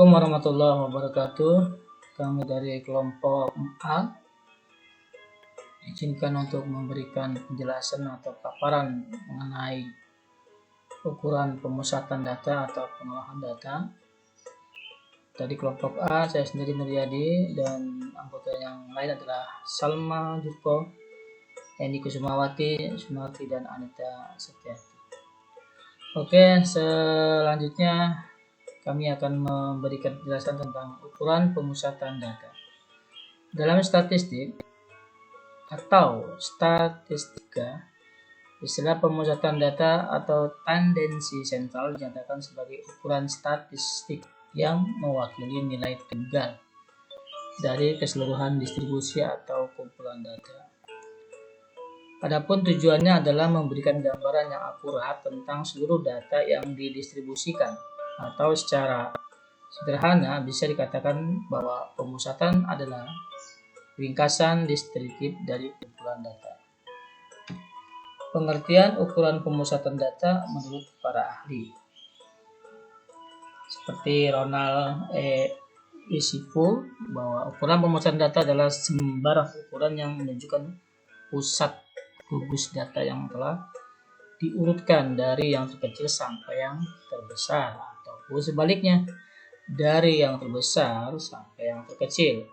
Assalamualaikum warahmatullahi wabarakatuh. Kami dari kelompok A izinkan untuk memberikan penjelasan atau paparan mengenai ukuran pemusatan data atau pengolahan data. Dari kelompok A, saya sendiri Nuryadi dan anggota yang lain adalah Salma Jurko, Eni Kusumawati, Sunarti, dan Anita Setiati. Oke, selanjutnya kami akan memberikan penjelasan tentang ukuran pemusatan data. Dalam statistik atau statistika, istilah pemusatan data atau tendensi sentral dinyatakan sebagai ukuran statistik yang mewakili nilai tunggal dari keseluruhan distribusi atau kumpulan data. Adapun tujuannya adalah memberikan gambaran yang akurat tentang seluruh data yang didistribusikan, atau secara sederhana bisa dikatakan bahwa pemusatan adalah ringkasan deskriptif dari kumpulan data. Pengertian ukuran pemusatan data menurut para ahli seperti Ronald Isifu, bahwa ukuran pemusatan data adalah sembarang ukuran yang menunjukkan pusat gugus data yang telah diurutkan dari yang terkecil sampai yang terbesar, ataupun sebaliknya dari yang terbesar sampai yang terkecil.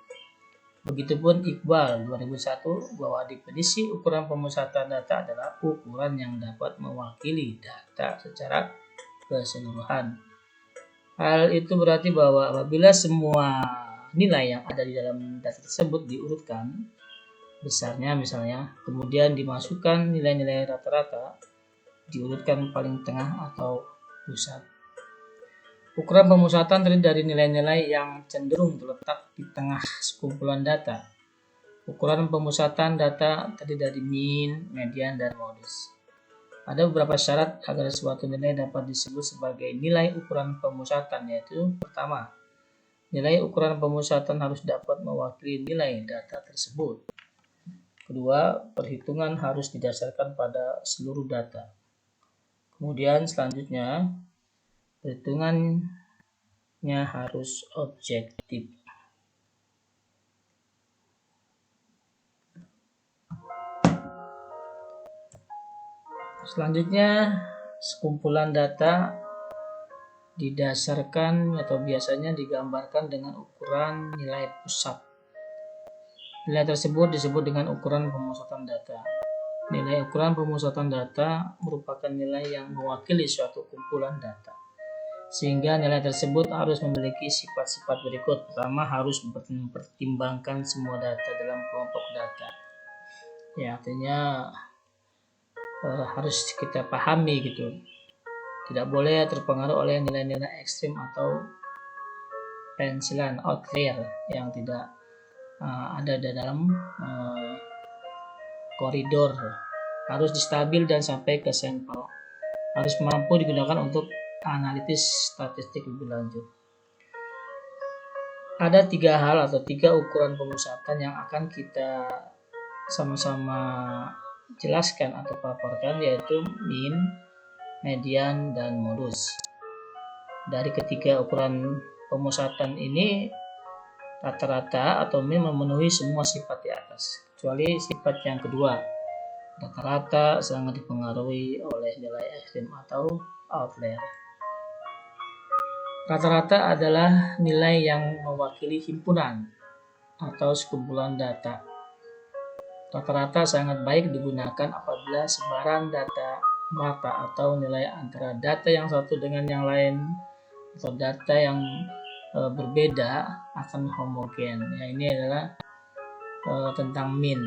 Begitupun Iqbal 2001 bahwa definisi ukuran pemusatan data adalah ukuran yang dapat mewakili data secara keseluruhan. Hal itu berarti bahwa apabila semua nilai yang ada di dalam data tersebut diurutkan besarnya misalnya, kemudian dimasukkan nilai-nilai rata-rata diurutkan paling tengah atau pusat. Ukuran pemusatan terdiri dari nilai-nilai yang cenderung terletak di tengah sekumpulan data. Ukuran pemusatan data terdiri dari mean, median, dan modus. Ada beberapa syarat agar suatu nilai dapat disebut sebagai nilai ukuran pemusatan, yaitu pertama, nilai ukuran pemusatan harus dapat mewakili nilai data tersebut. Kedua, perhitungan harus didasarkan pada seluruh data. Kemudian selanjutnya, perhitungannya harus objektif. Selanjutnya, sekumpulan data didasarkan atau biasanya digambarkan dengan ukuran nilai pusat. Nilai tersebut disebut dengan ukuran pemusatan data. Nilai ukuran pemusatan data merupakan nilai yang mewakili suatu kumpulan data, sehingga nilai tersebut harus memiliki sifat-sifat berikut. Pertama, harus mempertimbangkan semua data dalam kelompok data. Ya, artinya harus kita pahami gitu. Tidak boleh terpengaruh oleh nilai-nilai ekstrim atau pensilan outlier yang tidak ada di dalam koridor. Harus distabil dan sampai ke sampel. Harus mampu digunakan untuk analisis statistik lebih lanjut. Ada 3 hal atau 3 ukuran pemusatan yang akan kita sama-sama jelaskan atau paparkan, yaitu mean, median, dan modus. Dari ketiga ukuran pemusatan ini, rata-rata atau mean memenuhi semua sifat di atas, kecuali sifat yang kedua. Rata-rata sangat dipengaruhi oleh nilai ekstrim atau outlier. Rata-rata adalah nilai yang mewakili himpunan atau sekumpulan data. Rata-rata sangat baik digunakan apabila sebaran data merata atau nilai antara data yang satu dengan yang lain atau data yang berbeda akan homogen. Ya, ini adalah tentang mean.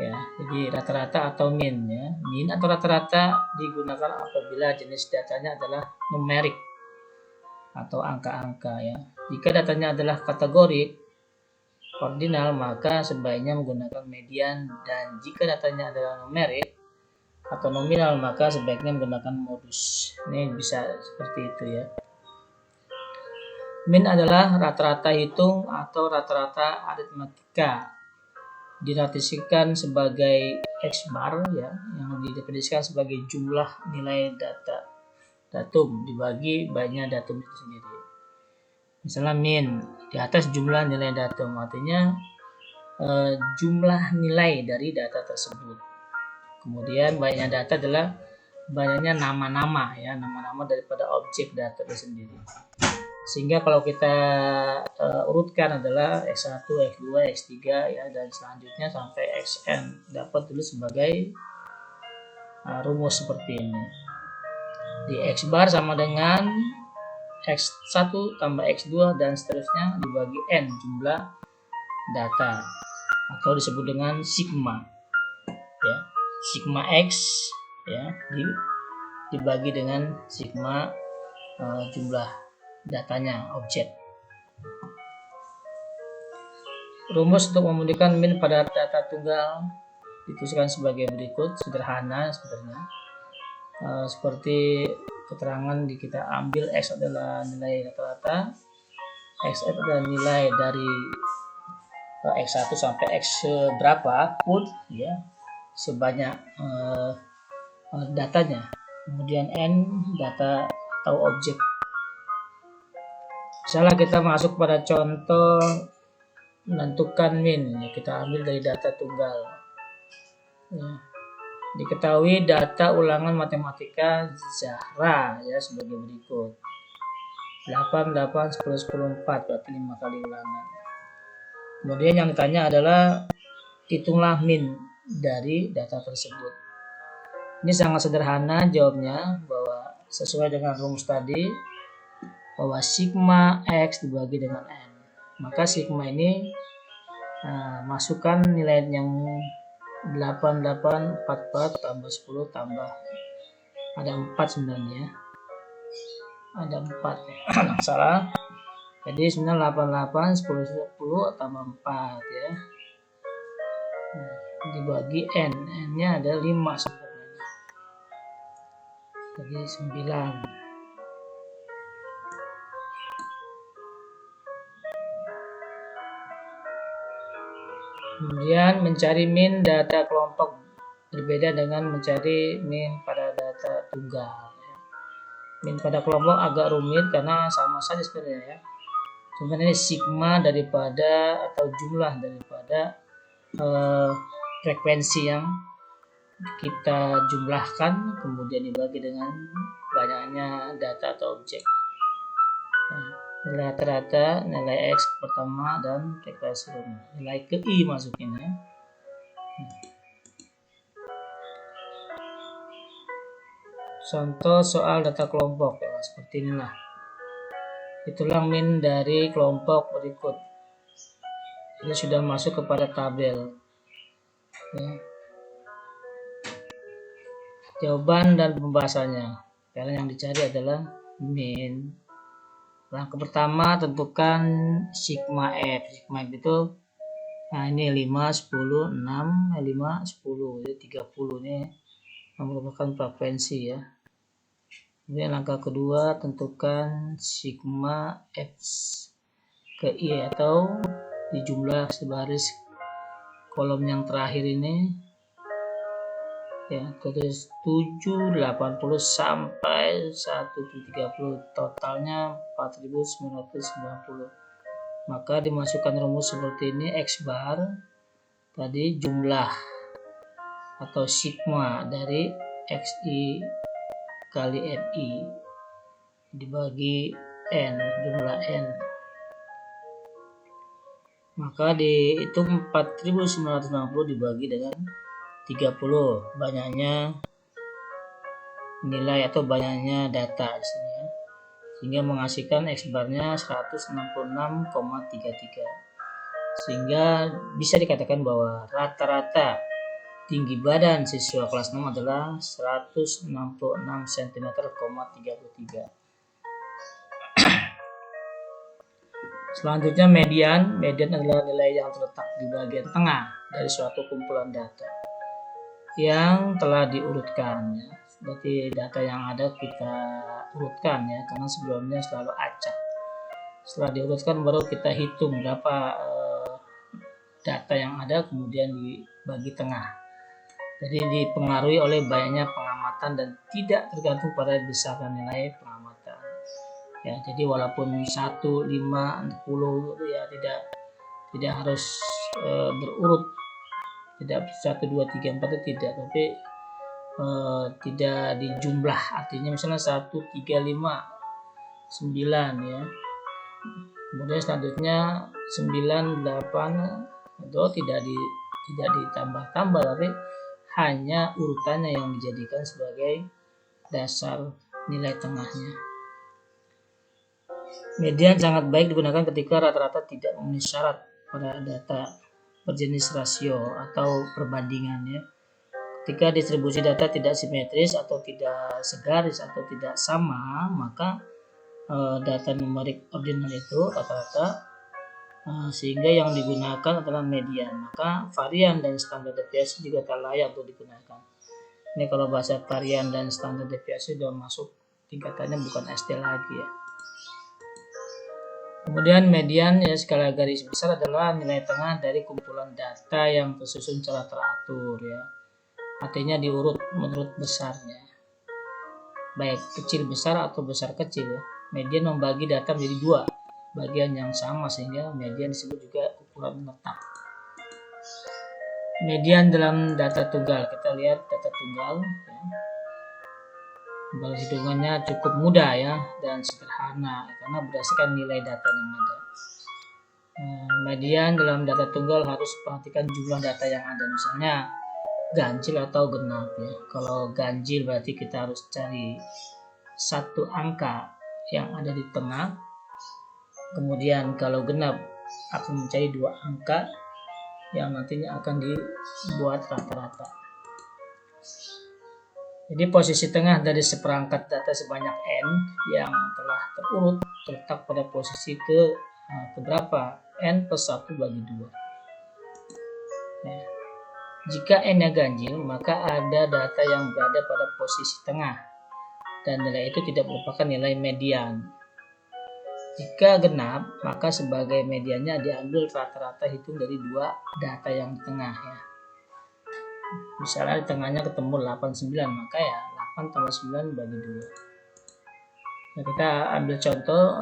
Ya, jadi rata-rata atau mean, ya. Mean atau rata-rata digunakan apabila jenis datanya adalah numerik atau angka-angka, ya. Jika datanya adalah kategorik ordinal, maka sebaiknya menggunakan median, dan jika datanya adalah numerik atau nominal, maka sebaiknya menggunakan modus. Ini bisa seperti itu, ya. Mean adalah rata-rata hitung atau rata-rata aritmatika. Dinotasikan sebagai X bar, ya, yang didefinisikan sebagai jumlah nilai datum dibagi banyak datum itu sendiri. Misalnya min, di atas jumlah nilai datum, artinya jumlah nilai dari data tersebut. Kemudian banyaknya data adalah banyaknya nama-nama ya, nama-nama daripada objek data itu sendiri. Sehingga kalau kita urutkan adalah X1, X2, X3 ya, dan selanjutnya sampai Xn, dapat dulu sebagai rumus seperti ini. Di X bar sama dengan X1 tambah X2 dan seterusnya dibagi N jumlah data, atau disebut dengan sigma ya, sigma X ya dibagi dengan sigma jumlah datanya, objek. Rumus untuk memudahkan min pada data tunggal dituliskan sebagai berikut, sederhana sebenarnya. Seperti keterangan kita ambil X adalah nilai rata-rata, X adalah nilai dari X1 sampai X berapa pun ya, sebanyak datanya. Kemudian N data atau objek. Misalnya kita masuk pada contoh menentukan min ya, kita ambil dari data tunggal ya. Diketahui data ulangan matematika Zahra ya sebagai berikut: 8, 8, 10, 10, 4, berarti 5 kali ulangan. Kemudian yang ditanya adalah hitunglah min dari data tersebut. Ini sangat sederhana jawabnya, bahwa sesuai dengan rumus tadi, bahwa sigma X dibagi dengan N. Maka sigma ini masukkan nilai yang 8844 tambah 10 tambah ada 4 sebenarnya, ada 4 ya. Salah, jadi sebenarnya 88 10 10 tambah 4 ya, dibagi N nya ada 5 sebenarnya, jadi 9. Kemudian mencari min data kelompok berbeda dengan mencari min pada data tunggal. Min pada kelompok agak rumit karena sama saja sebenarnya ya. Sebenarnya sigma daripada atau jumlah daripada frekuensi yang kita jumlahkan kemudian dibagi dengan banyaknya data atau objek. Nilai rata-rata, nilai X pertama, dan frekuensi nilai ke I masukin ya. Contoh soal data kelompok ya, seperti inilah. Itulah min dari kelompok berikut. Ini sudah masuk kepada tabel ya. Jawaban dan pembahasannya, karena yang dicari adalah min. Langkah pertama, tentukan sigma F. Sigma F itu ini 5, 10, 6, 5, 10, jadi 30 ini merupakan frekuensi ya. Kemudian langkah kedua, tentukan sigma X ke I atau di jumlah sebaris kolom yang terakhir ini ya, terus 7, 80 sampai 130, totalnya 4990. Maka dimasukkan rumus seperti ini: X bar tadi jumlah atau sigma dari XI kali FI dibagi N, jumlah N. Maka dihitung 4990 dibagi dengan 30, banyaknya nilai atau banyaknya data di sini ya. Sehingga menghasilkan X barnya 166,33. Sehingga bisa dikatakan bahwa rata-rata tinggi badan siswa kelas 6 adalah 166 cm,33. Selanjutnya median. Median adalah nilai yang terletak di bagian tengah dari suatu kumpulan data yang telah diurutkan ya. Berarti data yang ada kita urutkan ya, karena sebelumnya selalu acak. Setelah diurutkan baru kita hitung berapa data yang ada, kemudian dibagi tengah. Jadi dipengaruhi oleh banyaknya pengamatan dan tidak tergantung pada besaran nilai pengamatan. ya. Jadi walaupun 1, 5, 10 ya tidak harus berurut, tidak 1, 2, 3, 4 itu tidak, tapi tidak dijumlah, artinya misalnya 1, 3, 5, 9 ya. Kemudian selanjutnya 9, 8 itu tidak ditambah-tambah, tapi hanya urutannya yang dijadikan sebagai dasar nilai tengahnya. Median sangat baik digunakan ketika rata-rata tidak memenuhi syarat pada data berjenis rasio atau perbandingan ya. Ketika distribusi data tidak simetris atau tidak segaris atau tidak sama, maka data numerik ordinal itu rata-rata, sehingga yang digunakan adalah median. Maka varian dan standar deviasi juga tak layak untuk digunakan. Ini kalau bahasa varian dan standar deviasi sudah masuk tingkatannya bukan SD lagi ya. Kemudian median ya, skala garis besar adalah nilai tengah dari kumpulan data yang tersusun secara teratur ya. Artinya diurut menurut besarnya, baik kecil besar atau besar kecil ya. Median membagi data menjadi 2 bagian yang sama, sehingga median disebut juga ukuran tetap. Median dalam data tunggal, kita lihat data tunggal ya. Hitungannya cukup mudah ya dan sederhana karena berdasarkan nilai data yang ada. Median dalam data tunggal harus perhatikan jumlah data yang ada, misalnya ganjil atau genap ya. Kalau ganjil berarti kita harus cari satu angka yang ada di tengah, kemudian kalau genap akan mencari 2 angka yang nantinya akan dibuat rata-rata. Jadi posisi tengah dari seperangkat data sebanyak n yang telah terurut terletak pada posisi keberapa? N plus 1 bagi 2. Ya. Jika n-nya ganjil, maka ada data yang berada pada posisi tengah dan nilai itu tidak merupakan nilai median. Jika genap, maka sebagai mediannya diambil rata-rata hitung dari 2 data yang di tengah ya. Misalnya di tengahnya ketemu 89, maka ya 8 tambah 9 bagi 2. Nah, kita ambil contoh,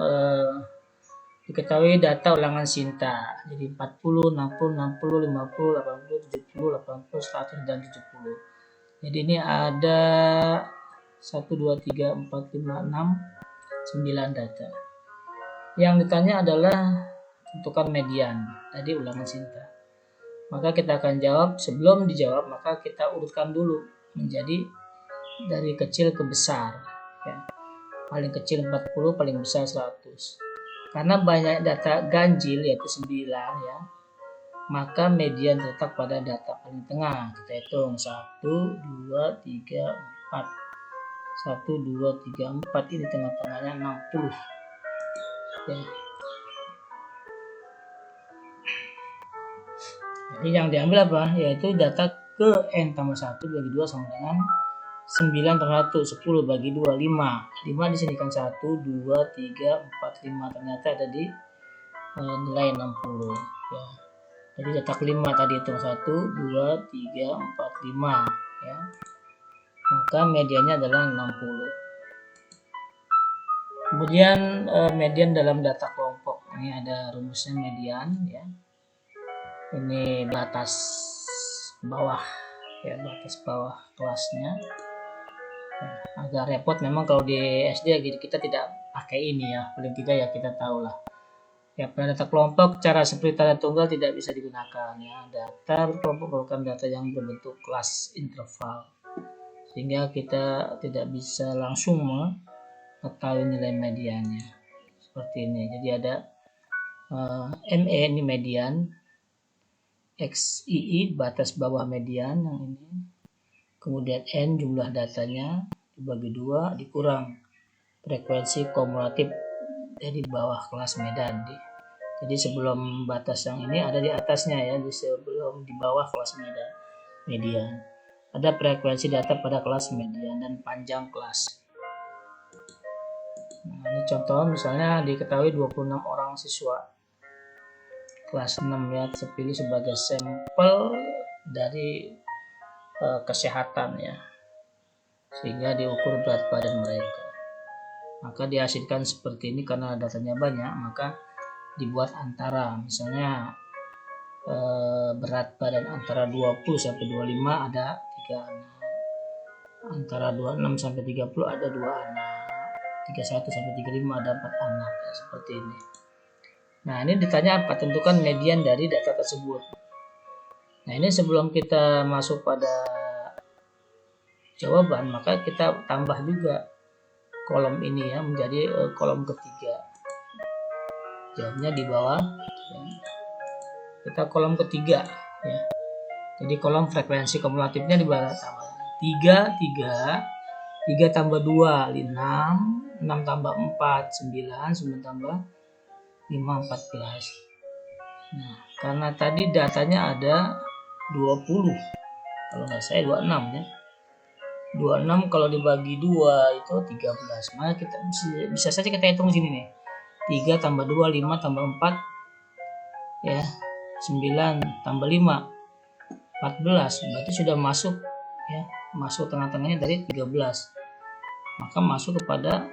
diketahui data ulangan Sinta. Jadi 40, 60, 60, 50, 80, 70, 80, 100, dan 70. Jadi ini ada 1, 2, 3, 4, 5, 6, 9 data. Yang ditanya adalah tentukan median tadi ulangan Sinta. Maka kita akan jawab, sebelum dijawab maka kita urutkan dulu menjadi dari kecil ke besar ya. Paling kecil 40, paling besar 100. Karena banyak data ganjil yaitu 9 ya, maka median terletak pada data paling tengah. Kita hitung 1, 2, 3, 4. 1, 2, 3, 4, ini tengah-tengahnya 60 ya. Jadi yang diambil apa? Yaitu data ke n tambah 1 bagi 2 sama dengan 9 tambah 1, 10 bagi 2, 5. 5 disinikan 1, 2, 3, 4, 5. Ternyata ada di nilai 60 ya. Jadi data kelima tadi hitung 1, 2, 3, 4, 5 ya. Maka mediannya adalah 60. Kemudian median dalam data kelompok. Ini ada rumusnya median ya. Ini batas bawah ya, batas bawah kelasnya ya, agak repot memang kalau di SD kita tidak pakai ini ya, paling tidak ya kita tahu lah ya. Pada data kelompok cara seperti tanda tunggal tidak bisa digunakan ya. Data kelompok merupakan data yang berbentuk kelas interval, sehingga kita tidak bisa langsung mengetahui nilai mediannya seperti ini. Jadi ada ME ini median, XII batas bawah median yang ini, kemudian N jumlah datanya dibagi 2 dikurang frekuensi kumulatif dari bawah kelas medan. Jadi sebelum batas yang ini ada di atasnya ya, sebelum di bawah kelas median. Ada frekuensi data pada kelas median dan panjang kelas. Nah, ini contoh misalnya diketahui 26 orang siswa kelas 6 ya terpilih sebagai sampel dari kesehatan ya, sehingga diukur berat badan mereka. Maka dihasilkan seperti ini karena datanya banyak, maka dibuat antara. Misalnya berat badan antara 20 sampai 25 ada 3 anak. Antara 26 sampai 30 ada 2 anak. 31 sampai 35 ada 4 anak, ya, seperti ini. Nah, ini ditanya apa? Tentukan median dari data tersebut. Nah, ini sebelum kita masuk pada jawaban, maka kita tambah juga kolom ini ya menjadi kolom ketiga. Jawabnya di bawah. Ya. Kita kolom ketiga ya. Jadi kolom frekuensi kumulatifnya di bawah tambah 3 tambah 2 6 tambah 4 9 tambah 5 14. Nah, karena tadi datanya ada 20, kalau nggak saya 26 ya. 26 kalau dibagi 2 itu 13. Maka kita bisa saja kita hitung sini nih. 3 tambah 2 5 tambah 4 ya. 9 tambah 5 14. Berarti sudah masuk ya, masuk tengah-tengahnya dari 13. Maka masuk kepada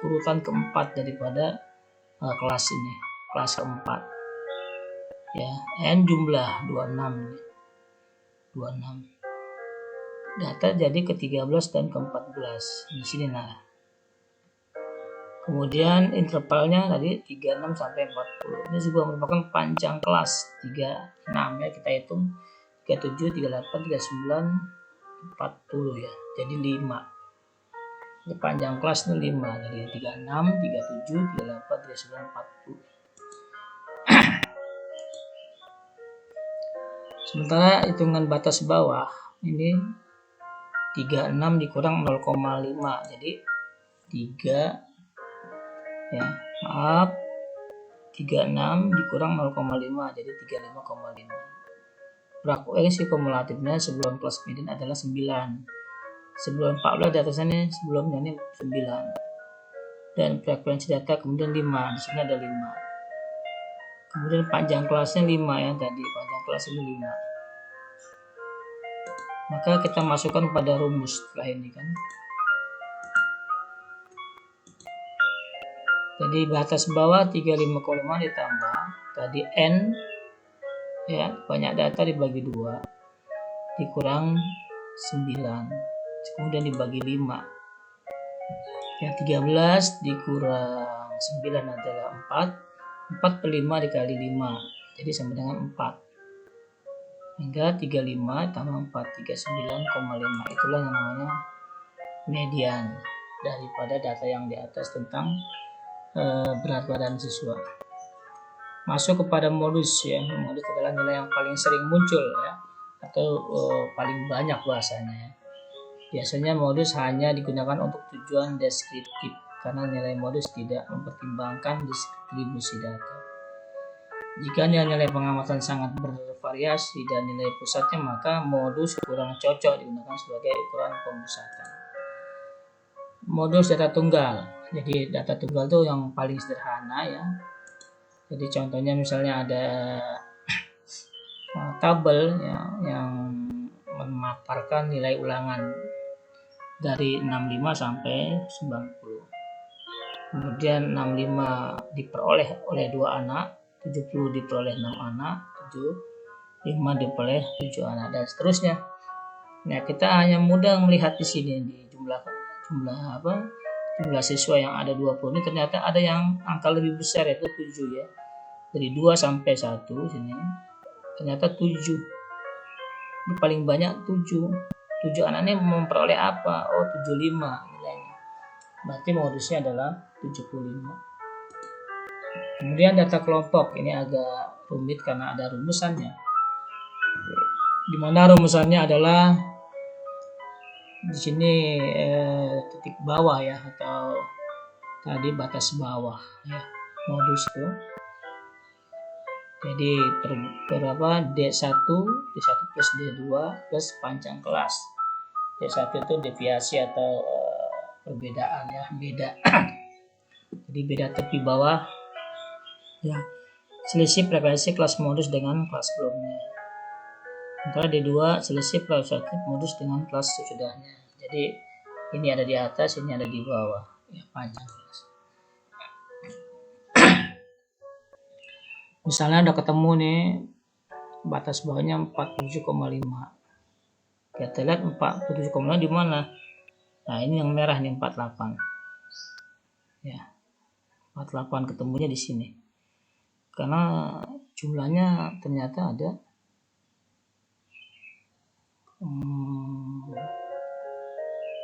urutan keempat daripada kelas ini, kelas keempat. Ya, n jumlah 26 ini. 26. Data jadi ke-13 dan ke-14 di sini. Nah, kemudian intervalnya tadi 36 sampai 40. Ini juga merupakan panjang kelas 36 ya, kita hitung 37 38 39 40 ya. Jadi 5. Ini panjang kelas ini 5. Jadi 36 37 38 39 40. Sementara hitungan batas bawah ini 36 dikurang 0,5. Jadi 3 ya, maaf, 36 dikurang 0,5 jadi 35,5. Frekuensi kumulatifnya sebelum kelas median adalah 9. Sebelum 14 di atasnya sebelumnya ini 9. Dan frekuensi data kemudian 5. Di sini ada 5. Kemudian panjang kelasnya 5 ya, tadi panjang kelas ini 5. Maka kita masukkan pada rumus setelah ini kan. Jadi batas bawah 35,5 ditambah tadi n ya, banyak data dibagi 2 dikurang 9 kemudian dibagi 5 ya, 13 dikurang 9 adalah 4 per 5 dikali 5 jadi sama dengan 4 hingga 35 tambah 4 39,5. Itulah yang namanya median daripada data yang di atas tentang berat badan siswa. Masuk kepada modus ya. Modus adalah nilai yang paling sering muncul ya, atau paling banyak bahasanya. Biasanya modus hanya digunakan untuk tujuan deskriptif karena nilai modus tidak mempertimbangkan distribusi data. Jika nilai pengamatan sangat bervariasi dan nilai pusatnya, maka modus kurang cocok digunakan sebagai ukuran pemusatan. Modus data tunggal. Jadi data tunggal itu yang paling sederhana ya. Jadi contohnya misalnya ada tabel ya, yang memaparkan nilai ulangan dari 65 sampai 90. Kemudian 65 diperoleh oleh 2 anak, 70 diperoleh 6 anak, 75 diperoleh 7 anak dan seterusnya. Nah, kita hanya mudah melihat di sini di jumlah siswa yang ada 20 ini ternyata ada yang angka lebih besar yaitu 7 ya. Dari 2 sampai 1 sini ternyata 7. Ini paling banyak 7. 7 anak ini memperoleh apa? Oh, 75 nilainya. Berarti modusnya adalah 75. Kemudian data kelompok ini agak rumit karena ada rumusannya. Di mana rumusannya adalah di sini titik bawah ya, atau tadi batas bawah ya, modus itu. Jadi berapa D1 plus D2 plus panjang kelas. D1 itu deviasi atau perbedaan ya, beda. Jadi beda tepi bawah ya, selisih frekuensi kelas modus dengan kelas sebelumnya. Sementara D2 selisih frekuensi modus dengan kelas sesudahnya. Jadi ini ada di atas, ini ada di bawah. ya, panjang kelas. Misalnya udah ketemu nih batas bawahnya 47,5. Kita lihat 47,5 di mana? Nah, ini yang merah nih 48. Ya. 48 ketemunya di sini. Karena jumlahnya ternyata ada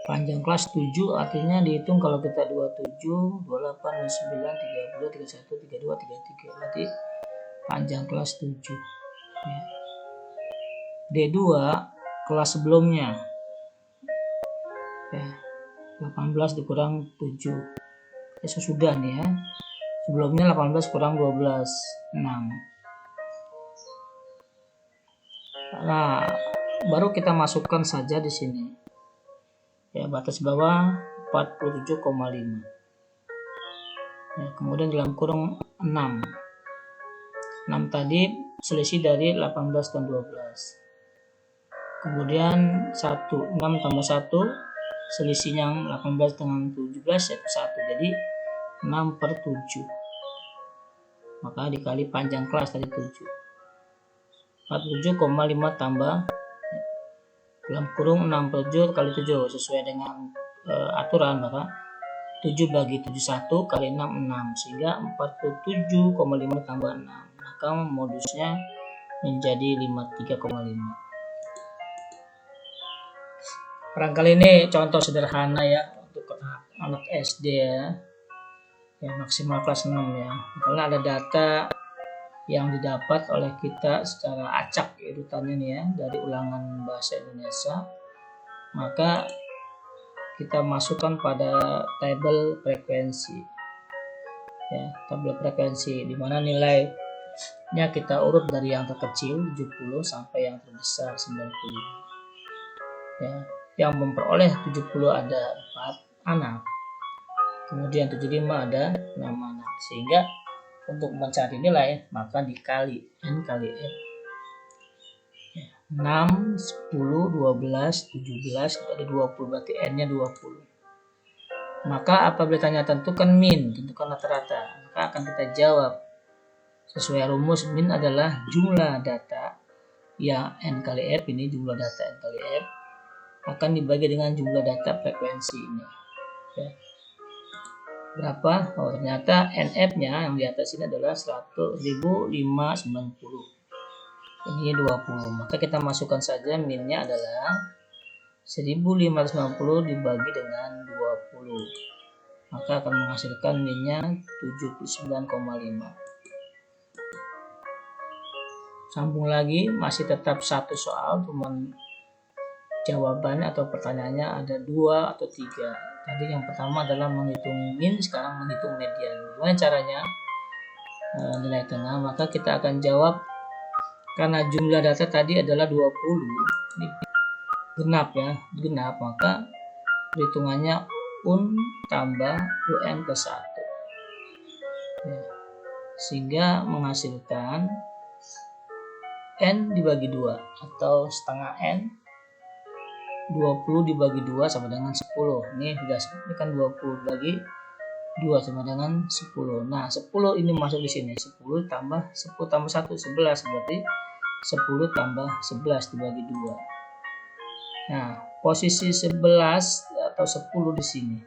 panjang kelas 7, artinya dihitung kalau kita 27, 28, 29, 30, 31, 32, 33. Berarti panjang kelas 7. Ya. D2 kelas sebelumnya. Ya. 18 dikurang 7. Sesudah nih ya. Sebelumnya 18 kurang 12, 6. Nah, baru kita masukkan saja di sini. Ya, batas bawah 47,5. Ya, kemudian dalam kurung 6. 6 tadi selisih dari 18 dan 12. Kemudian 1, 6 tambah 1 selisih yang 18 dengan 17 yaitu 1. Jadi 6/7. Maka dikali panjang kelas tadi 7. 47,5 tambah dalam kurung 67 kali 7 sesuai dengan aturan, maka 7 bagi 71 kali 6 6, sehingga 47,5 tambah 6, maka modusnya menjadi 53,5. Barangkali ini contoh sederhana ya untuk anak SD ya maksimal kelas 6 ya. Kalau ada data yang didapat oleh kita secara acak urutannya nih ya dari ulangan bahasa Indonesia, maka kita masukkan pada tabel frekuensi ya, tabel frekuensi di mana nilainya kita urut dari yang terkecil 70 sampai yang terbesar 95 ya. Yang memperoleh 70 ada 4 anak, kemudian 75 ada 6 anak, sehingga untuk mencari nilai maka dikali N kali F. 6, 10, 12, 17, ada 20, berarti N-nya 20. Maka apabila ditanya tentukan min, tentukan rata-rata, maka akan kita jawab sesuai rumus min adalah jumlah data yang N kali F, ini jumlah data N kali F, akan dibagi dengan jumlah data frekuensi ini. Ya. Berapa? Oh, ternyata NF-nya yang di atas ini adalah 100.590. Ini 20. Maka kita masukkan saja minnya adalah 1590 dibagi dengan 20. Maka akan menghasilkan minnya 79,5. Sambung lagi, masih tetap satu soal, cuman jawabannya atau pertanyaannya ada 2 atau 3. Tadi yang pertama adalah menghitung min, sekarang menghitung median. Gimana caranya nilai tengah? Maka kita akan jawab karena jumlah data tadi adalah 20, ini genap ya, genap, maka perhitungannya UN tambah UN plus 1 ya, sehingga menghasilkan N dibagi 2 atau setengah N. 20 dibagi 2 sama dengan 10. Ini kan 20 bagi 2 sama dengan 10. Nah, 10 ini masuk di sini. 10 tambah 1 11, berarti 10 tambah 11 dibagi 2. Nah, posisi 11 atau 10 di sini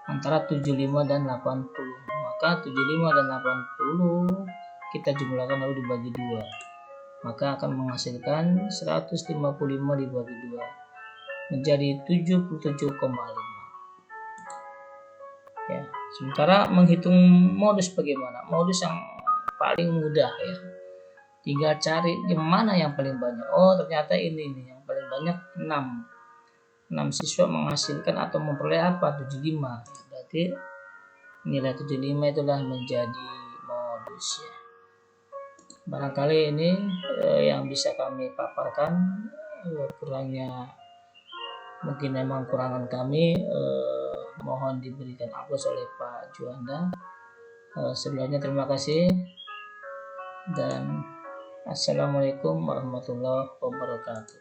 antara 75 dan 80. Maka 75 dan 80 kita jumlahkan lalu dibagi 2. Maka akan menghasilkan 155 dibagi 2 menjadi 77,5 ya. Sementara menghitung modus bagaimana? Modus yang paling mudah ya, tinggal cari di mana yang paling banyak. Oh, ternyata ini nih yang paling banyak 6 siswa menghasilkan atau memperoleh apa? 75 ya. Berarti nilai 75 itulah menjadi modus ya. Barangkali ini yang bisa kami paparkan, kurangnya mungkin memang kurangan kami, mohon diberikan aplaus oleh Pak Juanda. Sebelumnya terima kasih dan assalamualaikum warahmatullahi wabarakatuh.